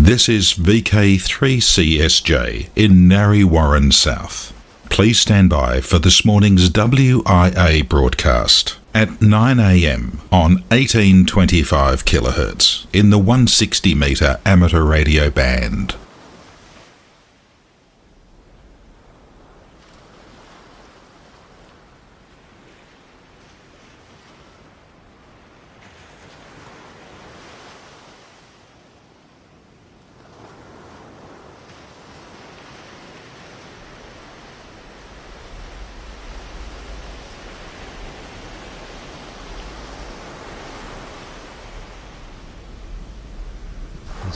This is VK3CSJ in Narre Warren South. Please stand by for this morning's WIA broadcast at 9 a.m. on 1825 kHz in the 160 metre amateur radio band.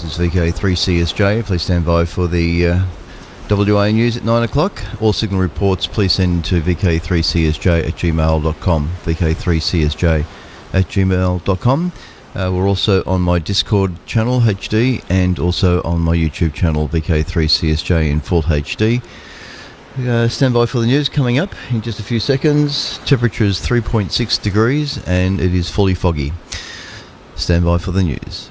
This is VK3CSJ. Please stand by for the WA News at 9 o'clock. All signal reports please send to vk3csj@gmail.com. vk3csj@gmail.com. We're also on my Discord channel, HD, and also on my YouTube channel, VK3CSJ in full HD. Stand by for the news coming up in just a few seconds. Temperature is 3.6 degrees and it is fully foggy. Stand by for the news.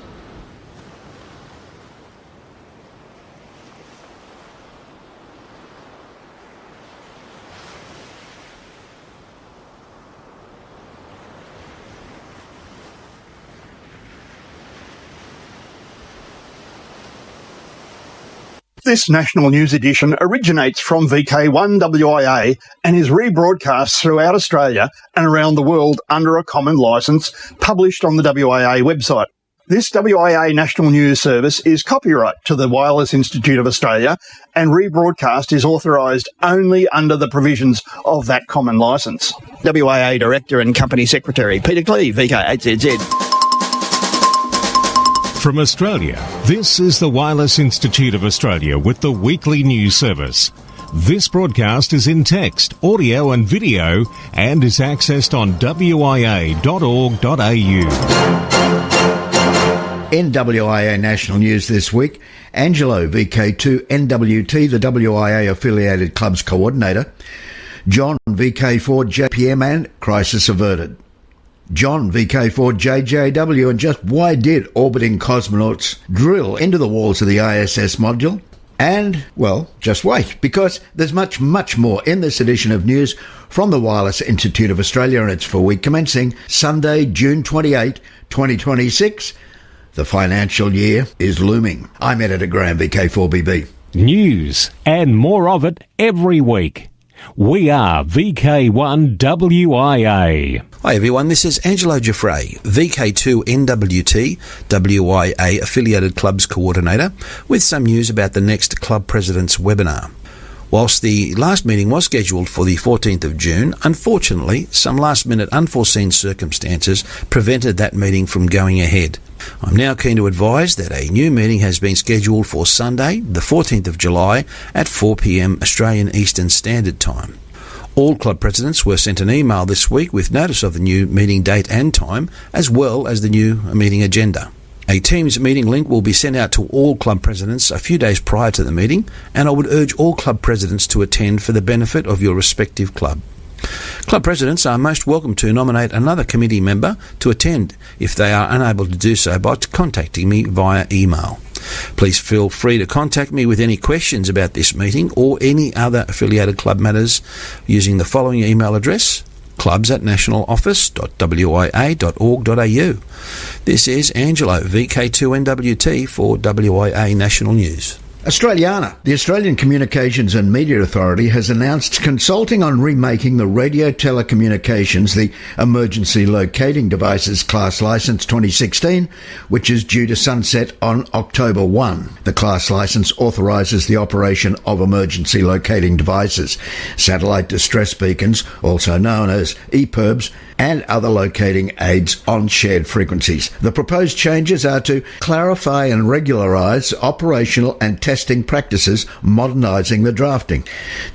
This national news edition originates from VK1WIA and is rebroadcast throughout Australia and around the world under a common licence published on the WIA website. This WIA national news service is copyright to the Wireless Institute of Australia and rebroadcast is authorised only under the provisions of that common licence. WIA Director and Company Secretary Peter Cleave, VK8ZZ. From Australia, this is the Wireless Institute of Australia with the weekly news service. This broadcast is in text, audio and video and is accessed on wia.org.au. In WIA National News this week, Angelo, VK2NWT, the WIA affiliated clubs coordinator, John, VK4JPM and crisis averted. John, VK4JJW, and just why did orbiting cosmonauts drill into the walls of the ISS module? And, well, just wait, because there's much, much more in this edition of news from the Wireless Institute of Australia, and it's for week commencing Sunday, June 28, 2026. The financial year is looming. I'm Editor Graham, VK4BB. News, and more of it every week. We are VK1WIA. Hi everyone, this is Angelo Giuffre, VK2NWT, WIA Affiliated Clubs Coordinator, with some news about the next Club President's webinar. Whilst the last meeting was scheduled for the 14th of June, unfortunately, some last-minute unforeseen circumstances prevented that meeting from going ahead. I'm now keen to advise that a new meeting has been scheduled for Sunday, the 14th of July, at 4 p.m. Australian Eastern Standard Time. All club presidents were sent an email this week with notice of the new meeting date and time, as well as the new meeting agenda. A Teams meeting link will be sent out to all club presidents a few days prior to the meeting, and I would urge all club presidents to attend for the benefit of your respective club. Club presidents are most welcome to nominate another committee member to attend if they are unable to do so by contacting me via email. Please feel free to contact me with any questions about this meeting or any other affiliated club matters using the following email address: clubs@nationaloffice.wia.org.au. This is Angelo, VK2NWT for WIA National News. Australiana, the Australian Communications and Media Authority, has announced consulting on remaking the Radio Telecommunications, the Emergency Locating Devices Class Licence 2016, which is due to sunset on October 1. The class licence authorises the operation of emergency locating devices, satellite distress beacons, also known as EPIRBs, and other locating aids on shared frequencies. The proposed changes are to clarify and regularise operational and testing practices, modernising the drafting.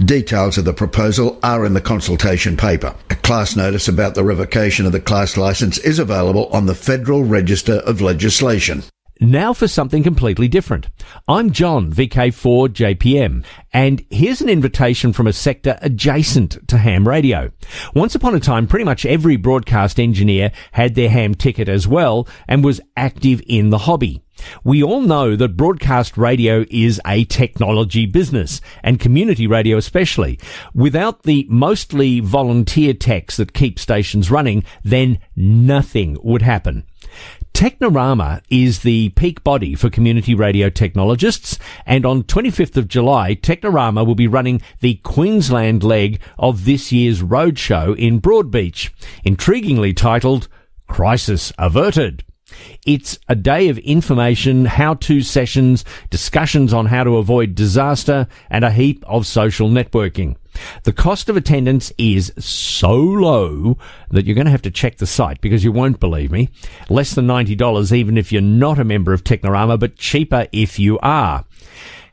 Details of the proposal are in the consultation paper. A class notice about the revocation of the class licence is available on the Federal Register of Legislation. Now for something completely different. I'm John, VK4JPM, and here's an invitation from a sector adjacent to ham radio. Once upon a time, pretty much every broadcast engineer had their ham ticket as well and was active in the hobby. We all know that broadcast radio is a technology business, and community radio especially. Without the mostly volunteer techs that keep stations running, then nothing would happen. Technorama is the peak body for community radio technologists, and on 25th of July, Technorama will be running the Queensland leg of this year's roadshow in Broadbeach, intriguingly titled Crisis Averted. It's a day of information, how-to sessions, discussions on how to avoid disaster, and a heap of social networking. The cost of attendance is so low that you're going to have to check the site because you won't believe me. Less than $90 even if you're not a member of Technorama, but cheaper if you are.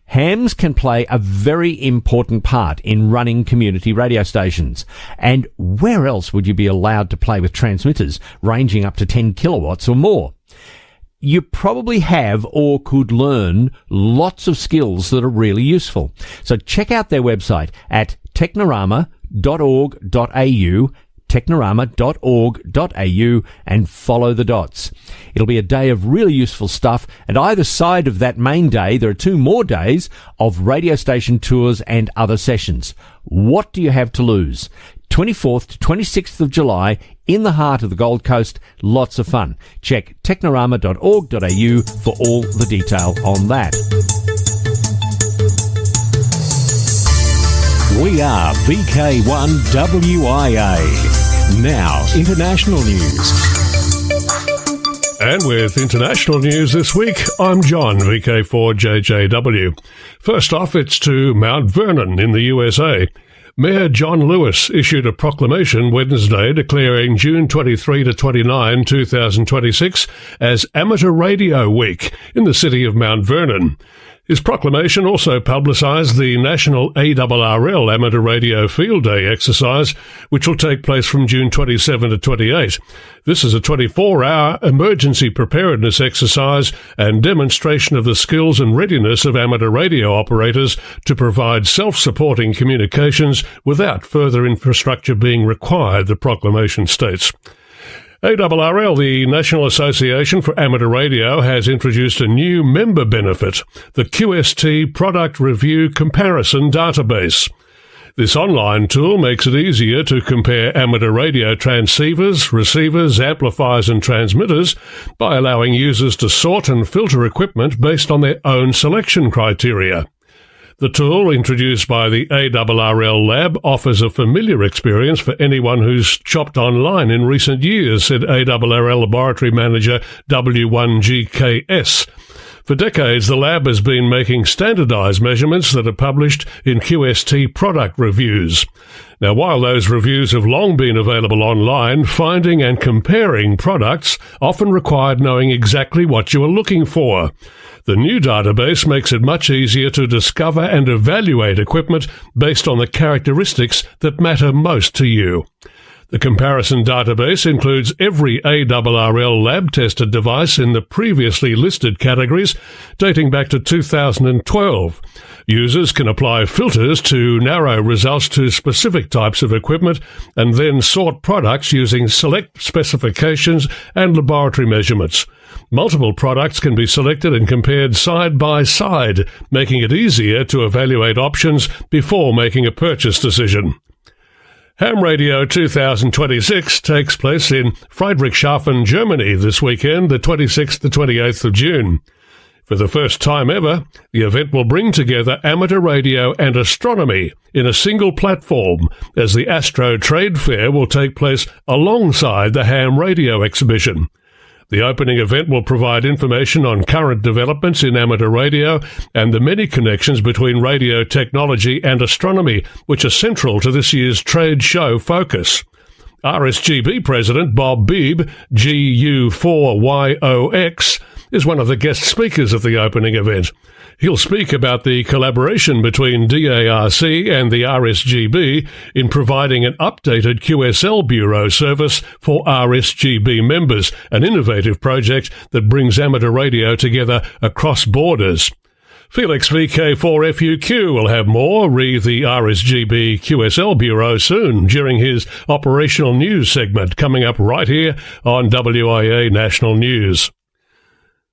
Hams can play a very important part in running community radio stations. And where else would you be allowed to play with transmitters ranging up to 10 kilowatts or more? You probably have or could learn lots of skills that are really useful. So check out their website at technorama.org.au, technorama.org.au, and follow the dots. It'll be a day of really useful stuff, and either side of that main day, there are 2 more days of radio station tours and other sessions. What do you have to lose? 24th to 26th of July in the heart of the Gold Coast. Lots of fun. Check technorama.org.au for all the detail on that. We are VK1WIA. Now, international news. And with international news this week, I'm John, VK4JJW. First off, it's to Mount Vernon in the USA. Mayor John Lewis issued a proclamation Wednesday declaring June 23 to 29, 2026 as Amateur Radio Week in the city of Mount Vernon. His proclamation also publicised the National ARRL Amateur Radio Field Day exercise, which will take place from June 27 to 28. This is a 24-hour emergency preparedness exercise and demonstration of the skills and readiness of amateur radio operators to provide self-supporting communications without further infrastructure being required, the proclamation states. ARRL, the National Association for Amateur Radio, has introduced a new member benefit, the QST Product Review Comparison Database. This online tool makes it easier to compare amateur radio transceivers, receivers, amplifiers and transmitters by allowing users to sort and filter equipment based on their own selection criteria. The tool, introduced by the ARRL Lab, offers a familiar experience for anyone who's shopped online in recent years, said ARRL Laboratory Manager W1GKS. For decades, the lab has been making standardized measurements that are published in QST product reviews. Now, while those reviews have long been available online, finding and comparing products often required knowing exactly what you are looking for. The new database makes it much easier to discover and evaluate equipment based on the characteristics that matter most to you. The comparison database includes every ARRL lab-tested device in the previously listed categories dating back to 2012. Users can apply filters to narrow results to specific types of equipment and then sort products using select specifications and laboratory measurements. Multiple products can be selected and compared side by side, making it easier to evaluate options before making a purchase decision. Ham Radio 2026 takes place in Friedrichshafen, Germany this weekend, the 26th to 28th of June. For the first time ever, the event will bring together amateur radio and astronomy in a single platform, as the Astro Trade Fair will take place alongside the Ham Radio exhibition. The opening event will provide information on current developments in amateur radio and the many connections between radio technology and astronomy, which are central to this year's trade show focus. RSGB President Bob Beebe, GU4YOX, is one of the guest speakers at the opening event. He'll speak about the collaboration between DARC and the RSGB in providing an updated QSL Bureau service for RSGB members, an innovative project that brings amateur radio together across borders. Felix VK4FUQ will have more, re the RSGB QSL Bureau soon during his operational news segment coming up right here on WIA National News.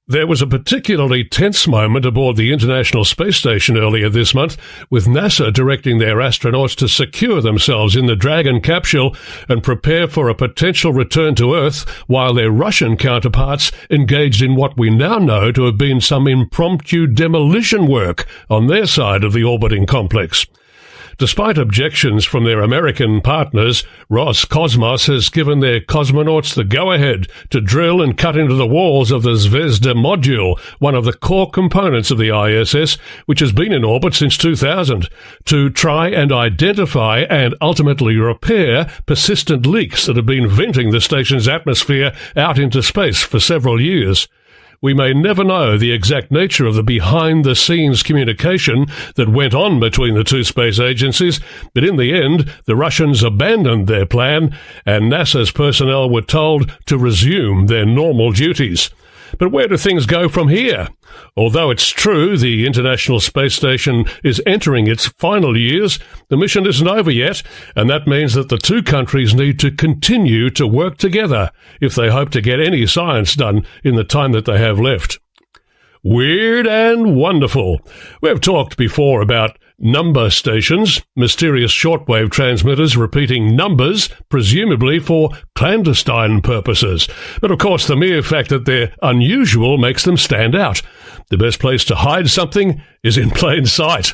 There was a particularly tense moment aboard the International Space Station earlier this month, with NASA directing their astronauts to secure themselves in the Dragon capsule and prepare for a potential return to Earth, while their Russian counterparts engaged in what we now know to have been some impromptu demolition work on their side of the orbiting complex. Despite objections from their American partners, Roscosmos has given their cosmonauts the go-ahead to drill and cut into the walls of the Zvezda module, one of the core components of the ISS, which has been in orbit since 2000, to try and identify and ultimately repair persistent leaks that have been venting the station's atmosphere out into space for several years. We may never know the exact nature of the behind-the-scenes communication that went on between the two space agencies, but in the end, the Russians abandoned their plan, and NASA's personnel were told to resume their normal duties. But where do things go from here? Although it's true the International Space Station is entering its final years, the mission isn't over yet, and that means that the two countries need to continue to work together if they hope to get any science done in the time that they have left. Weird and wonderful. We've talked before about number stations, mysterious shortwave transmitters repeating numbers, presumably for clandestine purposes. But of course, the mere fact that they're unusual makes them stand out. The best place to hide something is in plain sight.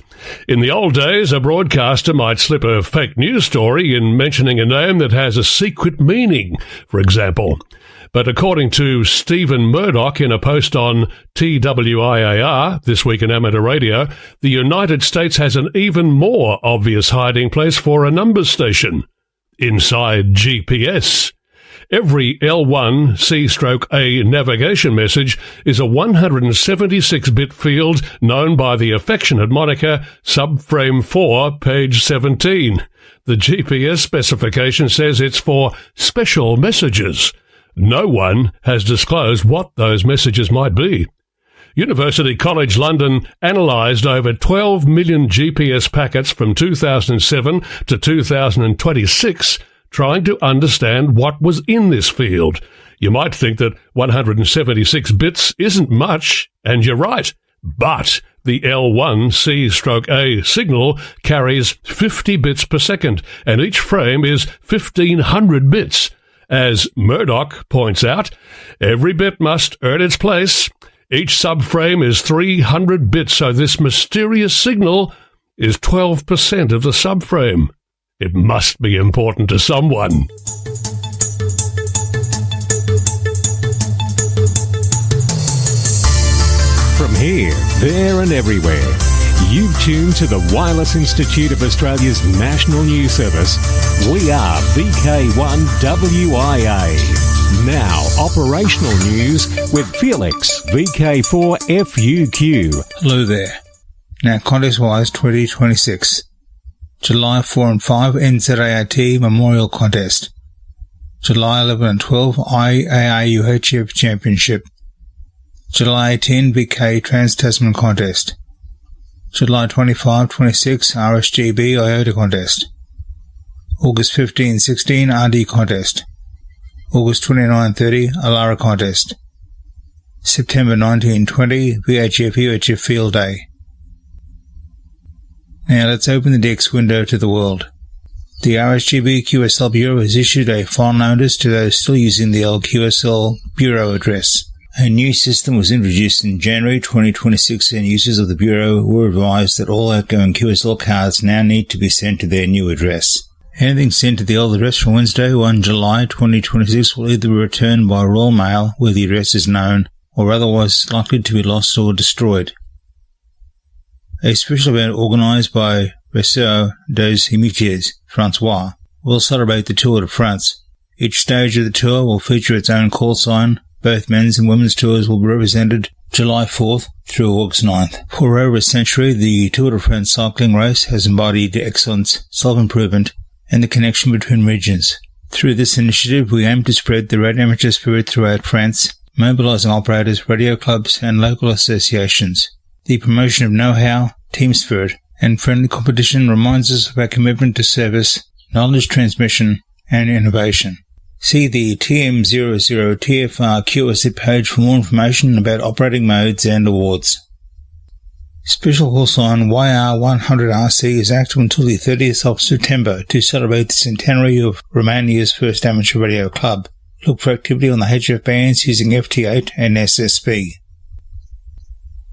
In the old days, a broadcaster might slip a fake news story in mentioning a name that has a secret meaning, for example. But according to Stephen Murdoch in a post on TWIAR, This Week in Amateur Radio, the United States has an even more obvious hiding place for a numbers station: inside GPS. Every L1C/A navigation message is a 176-bit field known by the affectionate moniker Subframe 4, page 17. The GPS specification says it's for special messages. No one has disclosed what those messages might be. University College London analysed over 12 million GPS packets from 2007 to 2026, trying to understand what was in this field. You might think that 176 bits isn't much, and you're right. But the L1C/A signal carries 50 bits per second, and each frame is 1,500 bits. As Murdoch points out, every bit must earn its place. Each subframe is 300 bits, so this mysterious signal is 12% of the subframe. It must be important to someone. From here, there and everywhere, you've tuned to the Wireless Institute of Australia's National News Service. We are VK1WIA. Now, operational news with Felix, VK4FUQ. Hello there. Now, contest-wise 2026. July 4 and 5, NZART Memorial Contest. July 11 and 12, IARUHF Championship. July 18, VK Trans-Tasman Contest. July 25-26, RSGB IOTA Contest. August 15-16, RD Contest. August 29-30, Alara Contest. September 19-20, VHF UHF Field Day. Now let's open the DEX window to the world. The RSGB QSL Bureau has issued a file notice to those still using the old QSL Bureau address. A new system was introduced in January 2026, and users of the Bureau were advised that all outgoing QSL cards now need to be sent to their new address. Anything sent to the old address from Wednesday, 1 July 2026 will either be returned by Royal Mail where the address is known, or otherwise likely to be lost or destroyed. A special event organised by Réseau des Amitiés François will celebrate the Tour de France. Each stage of the tour will feature its own call sign, Both men's and women's tours will be represented July 4th through August 9th. For over a century, the Tour de France cycling race has embodied excellence, self-improvement, and the connection between regions. Through this initiative, we aim to spread the radio amateur spirit throughout France, mobilising operators, radio clubs, and local associations. The promotion of know-how, team spirit, and friendly competition reminds us of our commitment to service, knowledge transmission, and innovation. See the TM00 TFR QSC page for more information about operating modes and awards. Special call sign YR100RC is active until the 30th of September to celebrate the centenary of Romania's first amateur radio club. Look for activity on the HF bands using FT8 and SSB.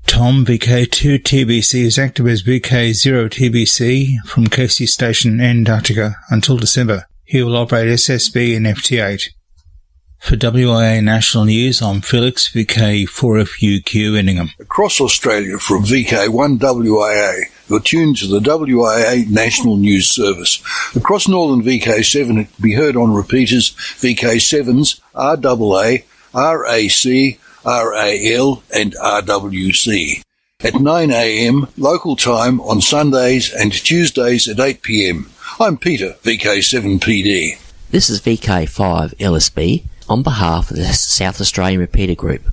Tom VK2 TBC is active as VK0 TBC from Casey Station, Antarctica until December. He will operate SSB and FT8. For WIA National News, I'm Felix, VK4FUQ Inningham. Across Australia from VK1WIA, you're tuned to the WIA National News Service. Across northern VK7, it can be heard on repeaters VK7s, RAA, RAC, RAL and RWC. At 9 a.m. local time on Sundays and Tuesdays at 8 p.m. I'm Peter, VK7PD. This is VK5 LSB on behalf of the South Australian Repeater Group.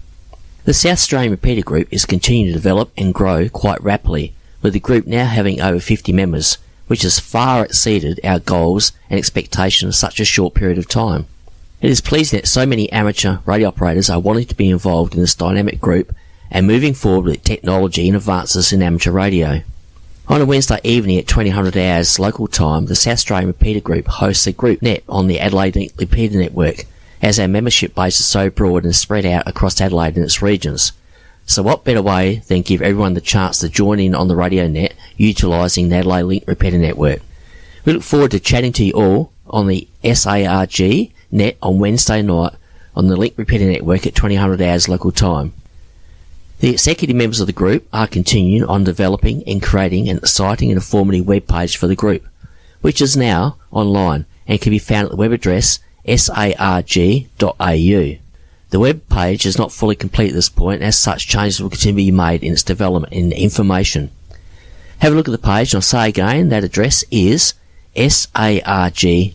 The South Australian Repeater Group is continuing to develop and grow quite rapidly, with the group now having over 50 members, which has far exceeded our goals and expectations in such a short period of time. It is pleasing that so many amateur radio operators are wanting to be involved in this dynamic group and moving forward with technology and advances in amateur radio. On a Wednesday evening at 2000 hours local time, the South Australian Repeater Group hosts a group net on the Adelaide Repeater Network, as our membership base is so broad and spread out across Adelaide and its regions. So what better way than give everyone the chance to join in on the radio net utilising the Adelaide Link Repeater Network. We look forward to chatting to you all on the SARG net on Wednesday night on the Link Repeater Network at 2000 hours local time. The executive members of the group are continuing on developing and creating an exciting and informative web page for the group, which is now online and can be found at the web address sarg.au. The web page is not fully complete at this point, and as such changes will continue to be made in its development and information. Have a look at the page and I'll say again that address is sarg.au.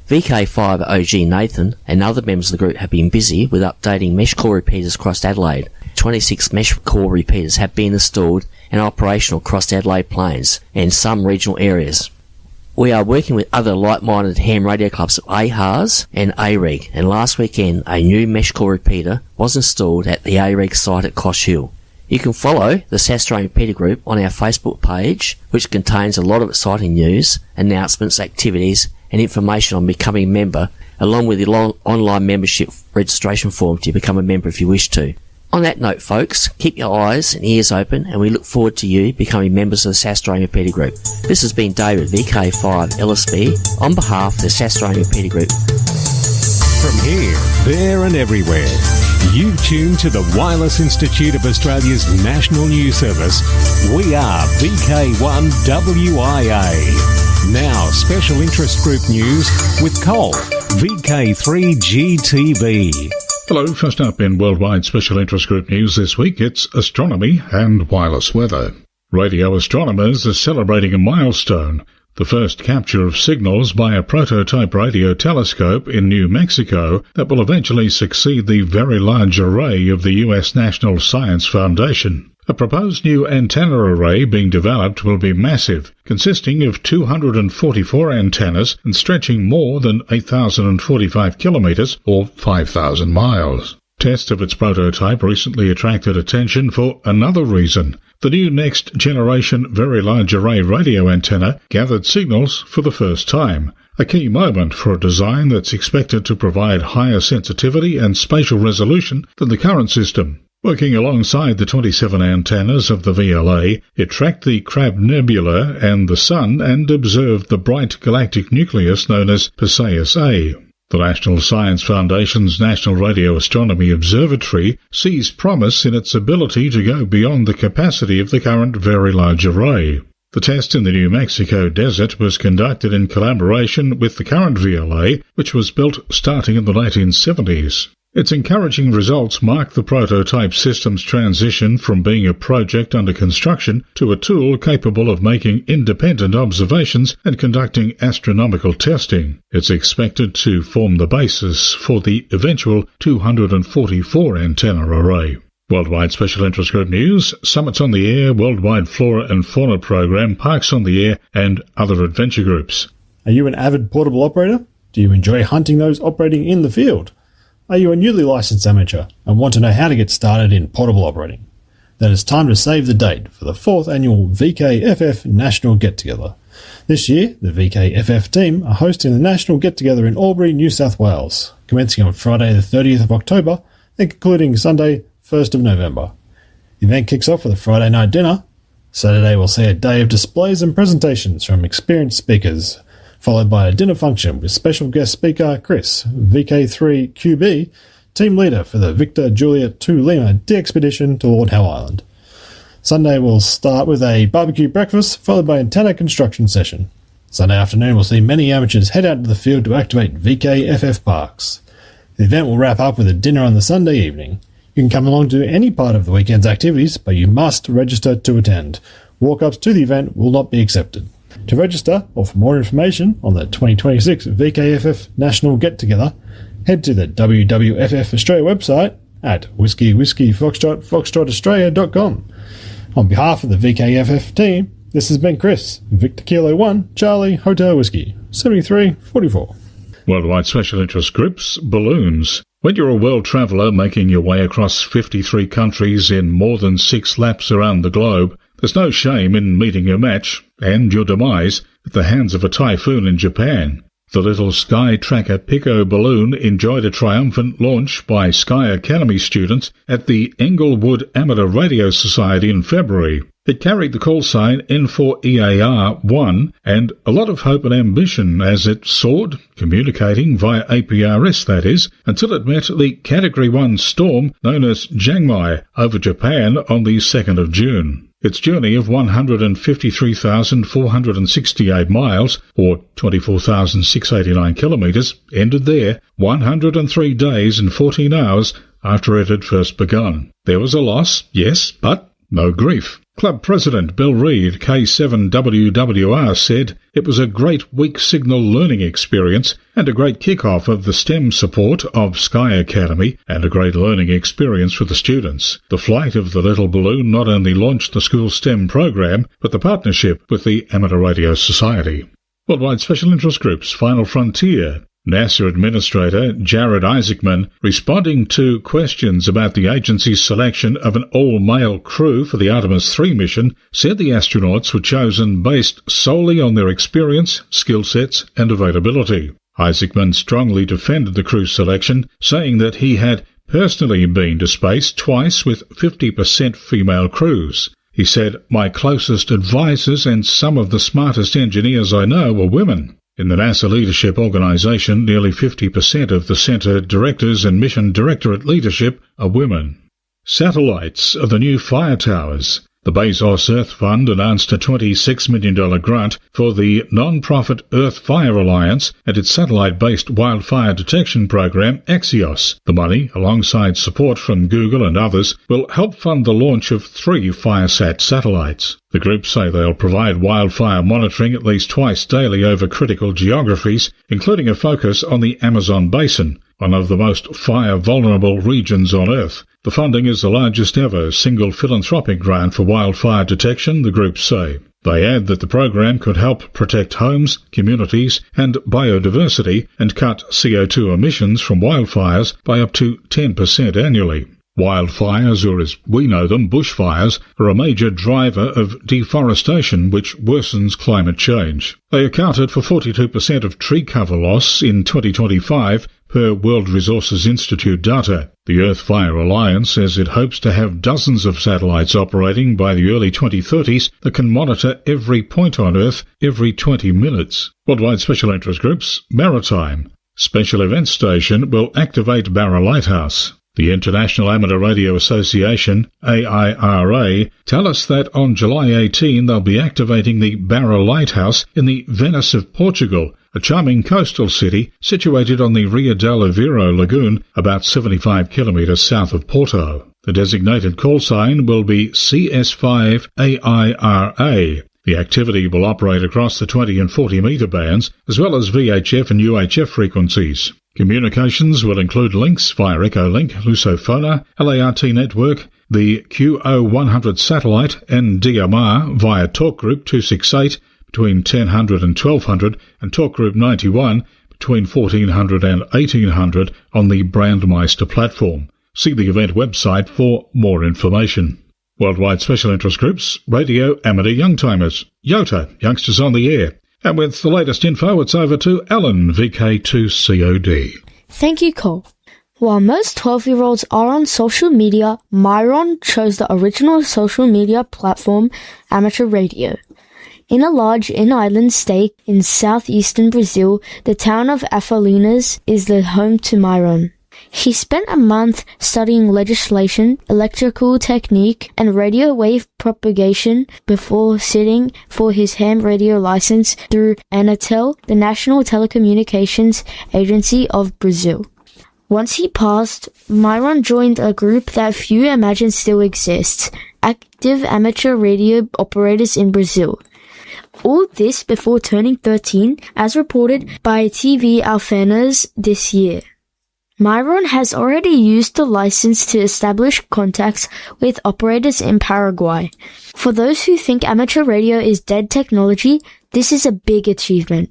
VK5 OG Nathan and other members of the group have been busy with updating mesh core repeaters across Adelaide. 26 mesh core repeaters have been installed and operational across the Adelaide Plains and some regional areas. We are working with other like-minded ham radio clubs of AHARS and AREG, and last weekend a new mesh core repeater was installed at the AREG site at Cosh Hill. You can follow the South Australian Repeater Group on our Facebook page, which contains a lot of exciting news, announcements, activities and information on becoming a member, along with the online membership registration form to become a member if you wish to. On that note, folks, keep your eyes and ears open, and we look forward to you becoming members of the South Australian Repeater Group. This has been David, VK5 LSB, on behalf of the South Australian Repeater Group. From here, there and everywhere, you've tuned to the Wireless Institute of Australia's National News Service. We are VK1WIA. Now, special interest group news with Cole, VK3GTV. Hello, first up in Worldwide Special Interest Group News this week, it's astronomy and wireless weather. Radio astronomers are celebrating a milestone, the first capture of signals by a prototype radio telescope in New Mexico that will eventually succeed the Very Large Array of the U.S. National Science Foundation. A proposed new antenna array being developed will be massive, consisting of 244 antennas and stretching more than 8,045 kilometres or 5,000 miles. Test of its prototype recently attracted attention for another reason. The new next-generation Very Large Array radio antenna gathered signals for the first time, a key moment for a design that's expected to provide higher sensitivity and spatial resolution than the current system. Working alongside the 27 antennas of the VLA, it tracked the Crab Nebula and the Sun and observed the bright galactic nucleus known as Perseus A. The National Science Foundation's National Radio Astronomy Observatory sees promise in its ability to go beyond the capacity of the current Very Large Array. The test in the New Mexico desert was conducted in collaboration with the current VLA, which was built starting in the 1970s. Its encouraging results mark the prototype system's transition from being a project under construction to a tool capable of making independent observations and conducting astronomical testing. It's expected to form the basis for the eventual 244 antenna array. Worldwide Special Interest Group News, Summits on the Air, Worldwide Flora and Fauna Program, Parks on the Air and other adventure groups. Are you an avid portable operator? Do you enjoy hunting those operating in the field? Are you a newly licensed amateur and want to know how to get started in portable operating? Then it's time to save the date for the 4th annual VKFF National Get-Together. This year, the VKFF team are hosting the National Get-Together in Albury, New South Wales, commencing on Friday the 30th of October and concluding Sunday 1st of November. The event kicks off with a Friday night dinner. Saturday will see a day of displays and presentations from experienced speakers, followed by a dinner function with special guest speaker Chris, VK3QB, team leader for the Victor Juliet 2 Lima D-Expedition to Lord Howe Island. Sunday will start with a barbecue breakfast, followed by an antenna construction session. Sunday afternoon will see many amateurs head out to the field to activate VKFF parks. The event will wrap up with a dinner on the Sunday evening. You can come along to any part of the weekend's activities, but you must register to attend. Walk-ups to the event will not be accepted. To register, or for more information on the 2026 VKFF National Get-Together, head to the WWFF Australia website at Whiskey Whiskey Foxtrot FoxtrotAustralia.com. On behalf of the VKFF team, this has been Chris, Victor Kilo 1, Charlie, Hotel Whiskey, 7344. Worldwide Special Interest Groups, Balloons. When you're a world traveller making your way across 53 countries in more than 6 laps around the globe, there's no shame in meeting your match and your demise at the hands of a typhoon in Japan. The little Sky Tracker Pico balloon enjoyed a triumphant launch by Sky Academy students at the Englewood Amateur Radio Society in February. It carried the call sign N4EAR1 and a lot of hope and ambition as it soared, communicating via APRS that is, until it met the Category 1 storm known as Jangmai over Japan on the 2nd of June. Its journey of 153,468 miles, or 24,689 kilometres, ended there 103 days and 14 hours after it had first begun. There was a loss, yes, but no grief. Club President Bill Reid, K7WWR, said it was a great weak signal learning experience and a great kick-off of the STEM support of Sky Academy and a great learning experience for the students. The flight of the little balloon not only launched the school STEM program, but the partnership with the Amateur Radio Society. Worldwide Special Interest Groups, Final Frontier. NASA Administrator Jared Isaacman, responding to questions about the agency's selection of an all-male crew for the Artemis 3 mission, said the astronauts were chosen based solely on their experience, skill sets and availability. Isaacman strongly defended the crew selection, saying that he had personally been to space twice with 50% female crews. He said, "My closest advisors and some of the smartest engineers I know were women." In the NASA Leadership Organization, nearly 50% of the Center Directors and Mission Directorate leadership are women. Satellites are the new fire towers. The Bezos Earth Fund announced a $26 million grant for the non-profit Earth Fire Alliance and its satellite-based wildfire detection program, Axios. The money, alongside support from Google and others, will help fund the launch of 3 FireSat satellites. The group say they'll provide wildfire monitoring at least twice daily over critical geographies, including a focus on the Amazon basin, one of the most fire-vulnerable regions on Earth. The funding is the largest ever single philanthropic grant for wildfire detection, the group say. They add that the program could help protect homes, communities and biodiversity and cut CO2 emissions from wildfires by up to 10% annually. Wildfires, or as we know them, bushfires, are a major driver of deforestation which worsens climate change. They accounted for 42% of tree cover loss in 2025 per World Resources Institute data. The Earth Fire Alliance says it hopes to have dozens of satellites operating by the early 2030s that can monitor every point on Earth every 20 minutes. Worldwide Special Interest Groups, Maritime. Special Events Station will activate Barra Lighthouse. The International Amateur Radio Association, AIRA, tell us that on July 18 they'll be activating the Barra Lighthouse in the Venice of Portugal, a charming coastal city situated on the Rio del Aveiro lagoon about 75 kilometres south of Porto. The designated call sign will be CS5AIRA. The activity will operate across the 20 and 40 metre bands, as well as VHF and UHF frequencies. Communications will include links via Echolink, Lusofona, LART network, the QO100 satellite and DMR via Talk Group 268 between 1000 and 1200 and Talk Group 91 between 1400 and 1800 on the Brandmeister platform. See the event website for more information. Worldwide Special Interest Groups, Radio Amateur Youngtimers, YOTA, Youngsters on the Air. And with the latest info, it's over to Ellen, VK2COD. Thank you, Cole. While most 12-year-olds are on social media, Myron chose the original social media platform, amateur radio. In a large in-island state in southeastern Brazil, the town of Afolinas is the home to Myron. He spent a month studying legislation, electrical technique, and radio wave propagation before sitting for his ham radio license through Anatel, the National Telecommunications Agency of Brazil. Once he passed, Myron joined a group that few imagine still exists, Active Amateur Radio Operators in Brazil. All this before turning 13, as reported by TV Alfenas this year. Myron has already used the license to establish contacts with operators in Paraguay. For those who think amateur radio is dead technology, this is a big achievement.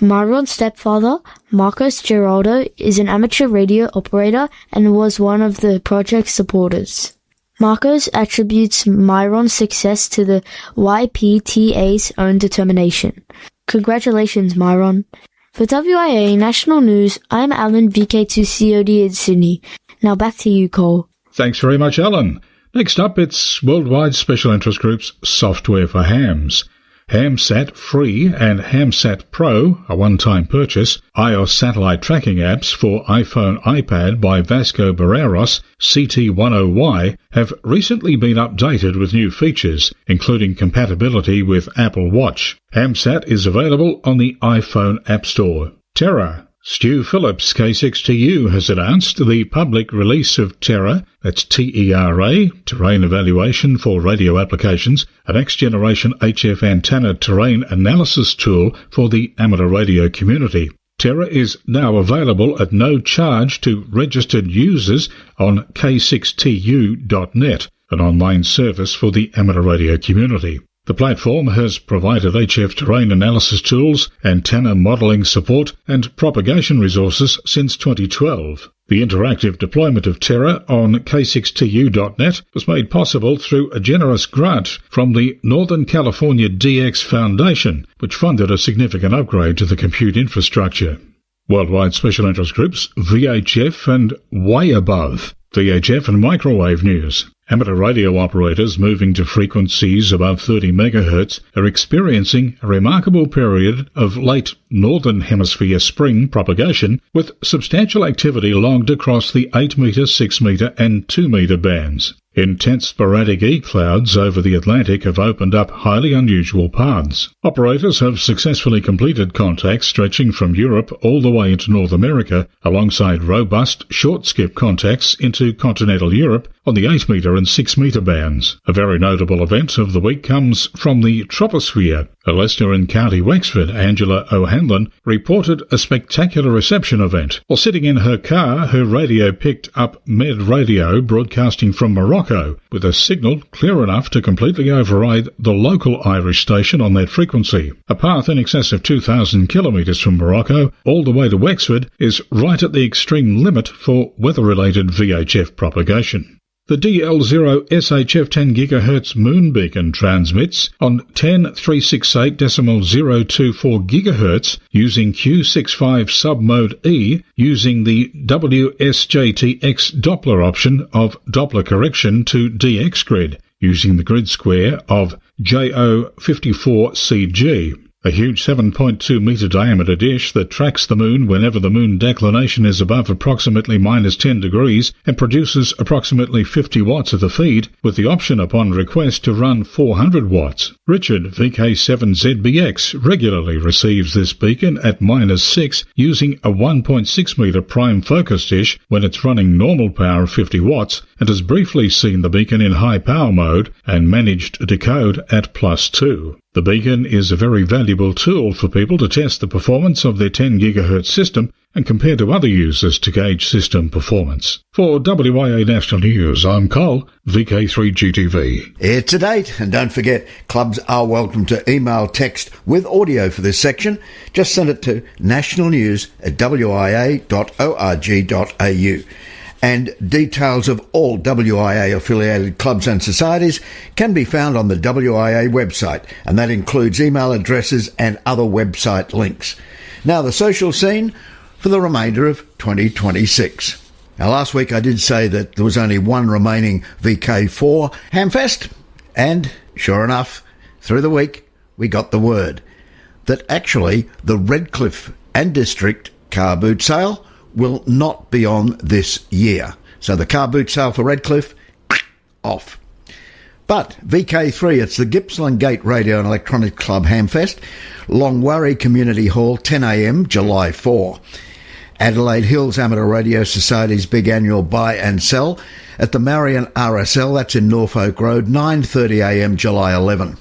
Myron's stepfather, Marcos Geraldo, is an amateur radio operator and was one of the project's supporters. Marcos attributes Myron's success to the YPTA's own determination. Congratulations, Myron. For WIA National News, I'm Alan, VK2COD in Sydney. Now back to you, Cole. Thanks very much, Alan. Next up, it's Worldwide Special Interest Group's Software for Hams. Hamsat Free and Hamsat Pro, a one-time purchase, iOS satellite tracking apps for iPhone, iPad by Vasco Barreiros, CT10Y, have recently been updated with new features, including compatibility with Apple Watch. Hamsat is available on the iPhone App Store. Terra. Stu Phillips, K6TU, has announced the public release of Terra, that's TERA, Terrain Evaluation for Radio Applications, a next-generation HF antenna terrain analysis tool for the amateur radio community. Terra is now available at no charge to registered users on k6tu.net, an online service for the amateur radio community. The platform has provided HF terrain analysis tools, antenna modelling support and propagation resources since 2012. The interactive deployment of Terra on k6tu.net was made possible through a generous grant from the Northern California DX Foundation, which funded a significant upgrade to the compute infrastructure. Worldwide Special Interest Groups, VHF and way above. VHF and microwave news. Amateur radio operators moving to frequencies above 30 MHz are experiencing a remarkable period of late Northern Hemisphere spring propagation, with substantial activity logged across the 8 metre, 6 metre and 2 metre bands. Intense sporadic E-clouds over the Atlantic have opened up highly unusual paths. Operators have successfully completed contacts stretching from Europe all the way into North America, alongside robust short-skip contacts into continental Europe on the 8 metre and 6 metre bands. A very notable event of the week comes from the troposphere. A Leicester and County Wexford, Angela O'Hanlon, reported a spectacular reception event. While sitting in her car, her radio picked up Med Radio broadcasting from Morocco, with a signal clear enough to completely override the local Irish station on that frequency. A path in excess of 2,000 kilometres from Morocco all the way to Wexford is right at the extreme limit for weather-related VHF propagation. The DL0 SHF 10 GHz moon beacon transmits on 10.368.024 GHz using Q65 submode E using the WSJTX Doppler option of Doppler correction to DX grid using the grid square of JO54CG. a huge 7.2 metre diameter dish that tracks the moon whenever the moon declination is above approximately minus 10 degrees and produces approximately 50 watts of the feed, with the option upon request to run 400 watts. Richard, VK7ZBX, regularly receives this beacon at minus 6 using a 1.6 metre prime focus dish when it's running normal power of 50 watts, and has briefly seen the beacon in high power mode and managed to decode at plus 2. The beacon is a very valuable tool for people to test the performance of their 10 GHz system and compare to other users to gauge system performance. For WIA National News, I'm Cole, VK3GTV. It's a date, and don't forget, clubs are welcome to email text with audio for this section. Just send it to nationalnews@wia.org.au. And details of all WIA-affiliated clubs and societies can be found on the WIA website, and that includes email addresses and other website links. Now, the social scene for the remainder of 2026. Now, last week I did say that there was only one remaining VK4 Hamfest, and sure enough, through the week, we got the word that actually the Redcliffe and District car boot sale will not be on this year. So the car boot sale for Redcliffe, off. But VK3, it's the Gippsland Gate Radio and Electronics Club Hamfest, Longwarry Community Hall, 10 a.m, July 4. Adelaide Hills Amateur Radio Society's big annual buy and sell at the Marion RSL, that's in Norfolk Road, 9:30 a.m, July 11.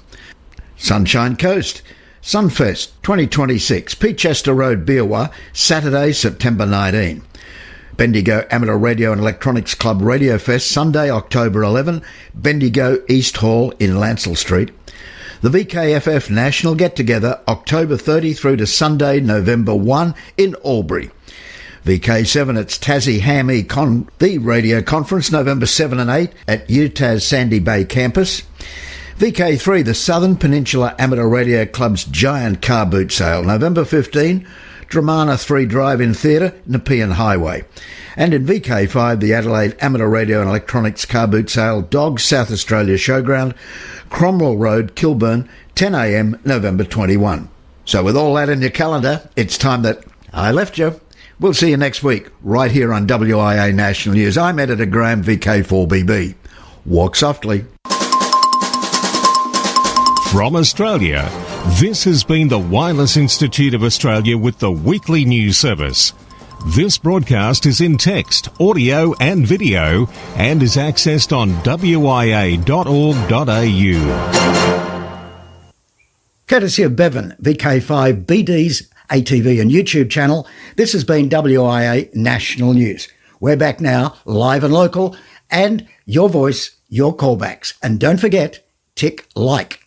Sunshine Coast, Sunfest 2026, Peachester Road, Beerwah, Saturday, September 19. Bendigo Amateur Radio and Electronics Club Radio Fest, Sunday, October 11, Bendigo East Hall in Lancel Street. The VKFF National Get-Together, October 30 through to Sunday, November 1 in Albury. VK7, it's Tassie Ham the Radio Conference, November 7 and 8 at UTAS Sandy Bay Campus. VK3, the Southern Peninsula Amateur Radio Club's giant car boot sale, November 15, Dramana 3 Drive-In Theatre, Nepean Highway. And in VK5, the Adelaide Amateur Radio and Electronics car boot sale, Dogs South Australia Showground, Cromwell Road, Kilburn, 10 a.m, November 21. So with all that in your calendar, it's time that I left you. We'll see you next week, right here on WIA National News. I'm Editor Graham, VK4BB. Walk softly. From Australia, this has been the Wireless Institute of Australia with the weekly news service. This broadcast is in text, audio and video and is accessed on wia.org.au. Courtesy of Bevan, VK5 BD's ATV and YouTube channel, this has been WIA National News. We're back now, live and local, and your voice, your callbacks. And don't forget, tick like.